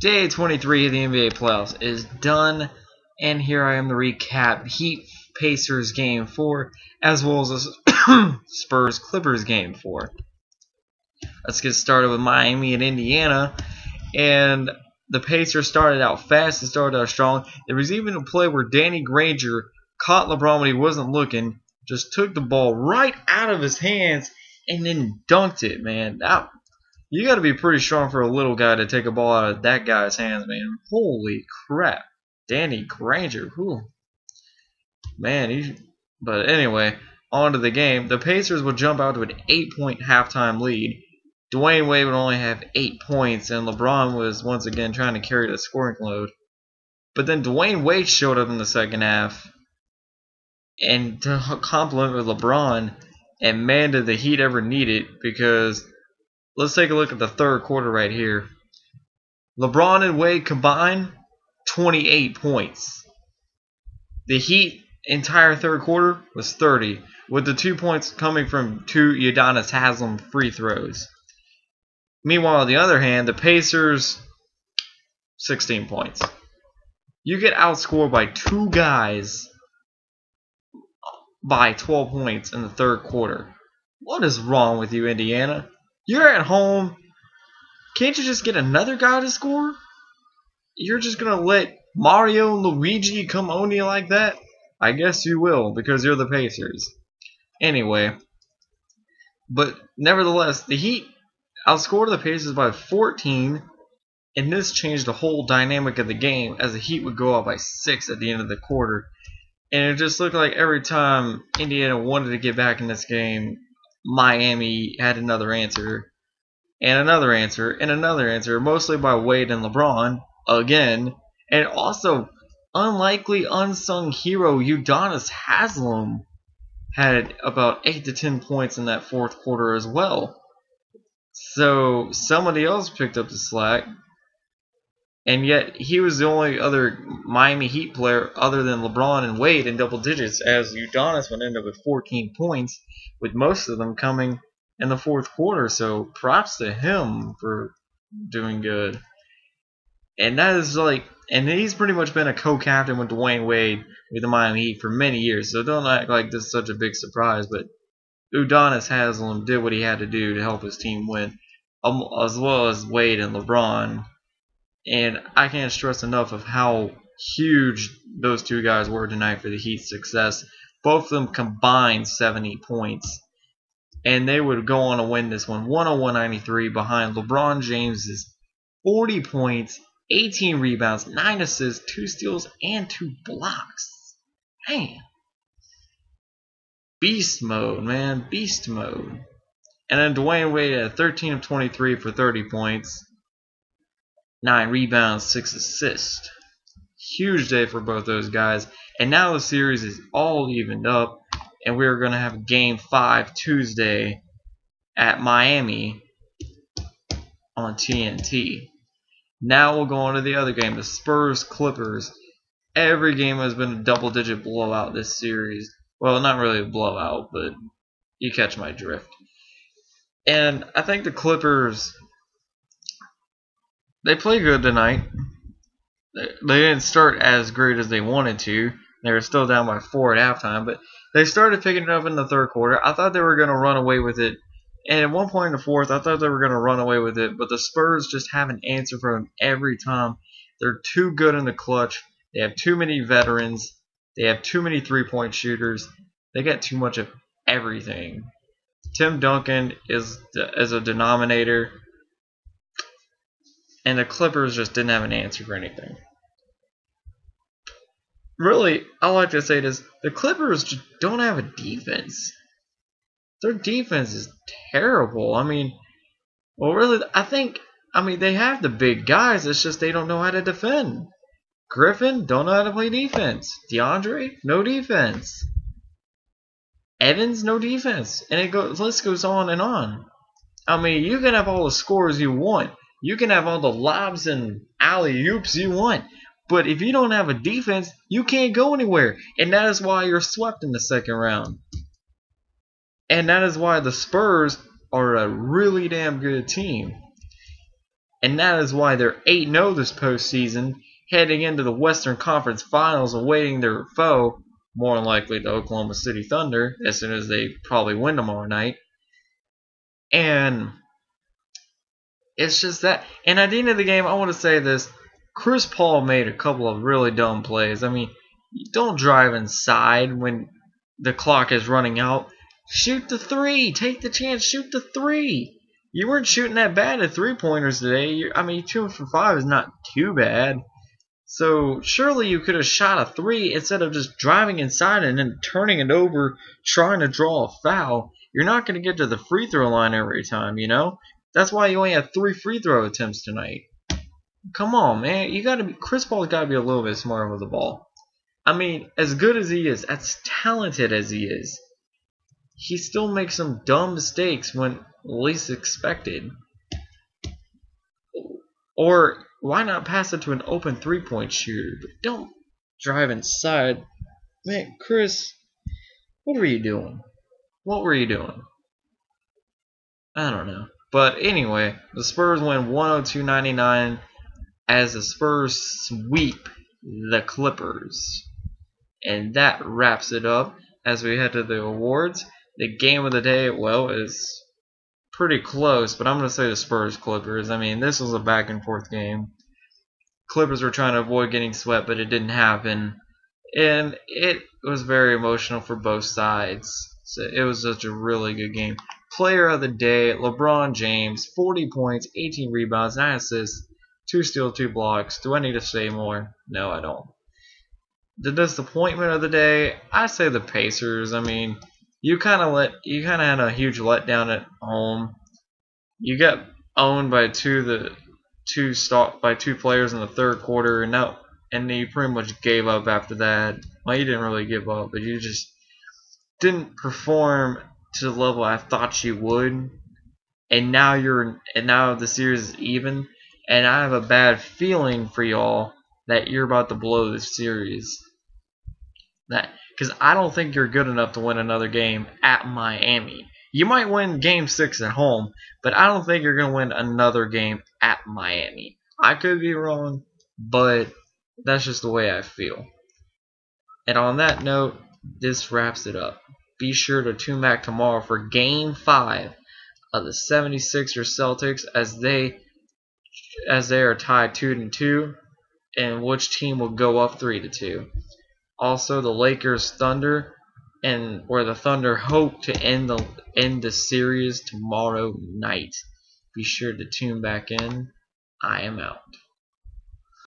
Day 23 of the NBA playoffs is done, and here I am to recap Heat Pacers game 4 as well as the Spurs Clippers game 4. Let's get started with Miami and Indiana. And the Pacers started out fast and started out strong. There was even a play where Danny Granger caught LeBron when he wasn't looking, just took the ball right out of his hands and then dunked it, man. You got to be pretty strong for a little guy to take a ball out of that guy's hands, man. Holy crap. Danny Granger. Whew. Man, but anyway, on to the game. The Pacers would jump out to an 8-point halftime lead. Dwayne Wade would only have 8 points, and LeBron was once again trying to carry the scoring load. But then Dwayne Wade showed up in the second half, and to compliment with LeBron, and man, did the Heat ever need it, because let's take a look at the third quarter right here. LeBron and Wade combined 28 points. The Heat entire third quarter was 30, with the 2 points coming from 2 Udonis Haslem free throws. Meanwhile, on the other hand, the Pacers, 16 points. You get outscored by 2 guys by 12 points in the third quarter. What is wrong with you, Indiana? You're at home. Can't you just get another guy to score? You're just going to let Mario and Luigi come on you like that? I guess you will, because you're the Pacers. Anyway, but nevertheless, the Heat outscored the Pacers by 14, and this changed the whole dynamic of the game as the Heat would go up by 6 at the end of the quarter. And it just looked like every time Indiana wanted to get back in this game, Miami had another answer, and another answer, and another answer, mostly by Wade and LeBron, again. And also, unlikely unsung hero Udonis Haslem had about 8 to 10 points in that fourth quarter as well. So somebody else picked up the slack, and yet he was the only other Miami Heat player other than LeBron and Wade in double digits, as Udonis would end up with 14 points, with most of them coming in the fourth quarter. So props to him for doing good. And that is and he's pretty much been a co-captain with Dwayne Wade with the Miami Heat for many years. So don't act like this is such a big surprise. But Udonis Haslem did what he had to do to help his team win, as well as Wade and LeBron. And I can't stress enough of how huge those two guys were tonight for the Heat's success. Both of them combined 70 points. And they would go on to win this one 101-93 behind LeBron James's 40 points, 18 rebounds, 9 assists, 2 steals, and 2 blocks. Man. Beast mode, man. Beast mode. And then Dwayne Wade had 13 of 23 for 30 points. 9 rebounds, 6 assists. Huge day for both those guys. And now the series is all evened up. And we're going to have Game 5 Tuesday at Miami on TNT. Now we'll go on to the other game, the Spurs Clippers. Every game has been a double-digit blowout this series. Well, not really a blowout, but you catch my drift. And I think the Clippers, they play good tonight. They didn't start as great as they wanted to. They were still down by 4 at halftime, but they started picking it up in the third quarter. I thought they were going to run away with it. And at one point in the fourth, I thought they were going to run away with it, but the Spurs just have an answer for them every time. They're too good in the clutch. They have too many veterans. They have too many three-point shooters. They got too much of everything. Tim Duncan is a denominator. And the Clippers just didn't have an answer for anything. Really, I like to say this. The Clippers just don't have a defense. Their defense is terrible. I mean, well, really, they have the big guys. It's just they don't know how to defend. Griffin, don't know how to play defense. DeAndre, no defense. Evans, no defense. And the list goes on and on. I mean, you can have all the scores you want. You can have all the lobs and alley-oops you want. But if you don't have a defense, you can't go anywhere. And that is why you're swept in the second round. And that is why the Spurs are a really damn good team. And that is why they're 8-0 this postseason, heading into the Western Conference Finals, awaiting their foe, more than likely the Oklahoma City Thunder, as soon as they probably win tomorrow night. And it's just that. And at the end of the game, I want to say this. Chris Paul made a couple of really dumb plays. I mean, don't drive inside when the clock is running out. Shoot the three. Take the chance. Shoot the three. You weren't shooting that bad at three-pointers today. I mean, 2 for 5 is not too bad. So surely you could have shot a three instead of just driving inside and then turning it over, trying to draw a foul. You're not going to get to the free throw line every time, you know? That's why you only had 3 free throw attempts tonight. Come on, man. Chris Paul's got to be a little bit smarter with the ball. I mean, as good as he is, as talented as he is, he still makes some dumb mistakes when least expected. Or why not pass it to an open three-point shooter? But don't drive inside. Man, Chris, what were you doing? What were you doing? I don't know. But anyway, the Spurs win 102-99 as the Spurs sweep the Clippers. And that wraps it up as we head to the awards. The game of the day, well, is pretty close, but I'm going to say the Spurs Clippers. I mean, this was a back and forth game. Clippers were trying to avoid getting swept, but it didn't happen. And it was very emotional for both sides. So it was such a really good game. Player of the day, LeBron James, 40 points, 18 rebounds, 9 assists, 2 steals, 2 blocks. Do I need to say more? No, I don't. The disappointment of the day, I say the Pacers. I mean, you kind of had a huge letdown at home. You got owned by two players in the third quarter, and you pretty much gave up after that. Well, you didn't really give up, but you just didn't perform to the level I thought you would. And now the series is even, and I have a bad feeling for y'all that you're about to blow this series. Because I don't think you're good enough to win another game at Miami. You might win Game 6 at home, but I don't think you're going to win another game at Miami. I could be wrong, but that's just the way I feel. And on that note, this wraps it up. Be sure to tune back tomorrow for Game 5 of the 76ers Celtics as they are tied 2-2, and which team will go up 3-2. Also, the Lakers Thunder, and where the Thunder hope to end the series tomorrow night. Be sure to tune back in. I am out.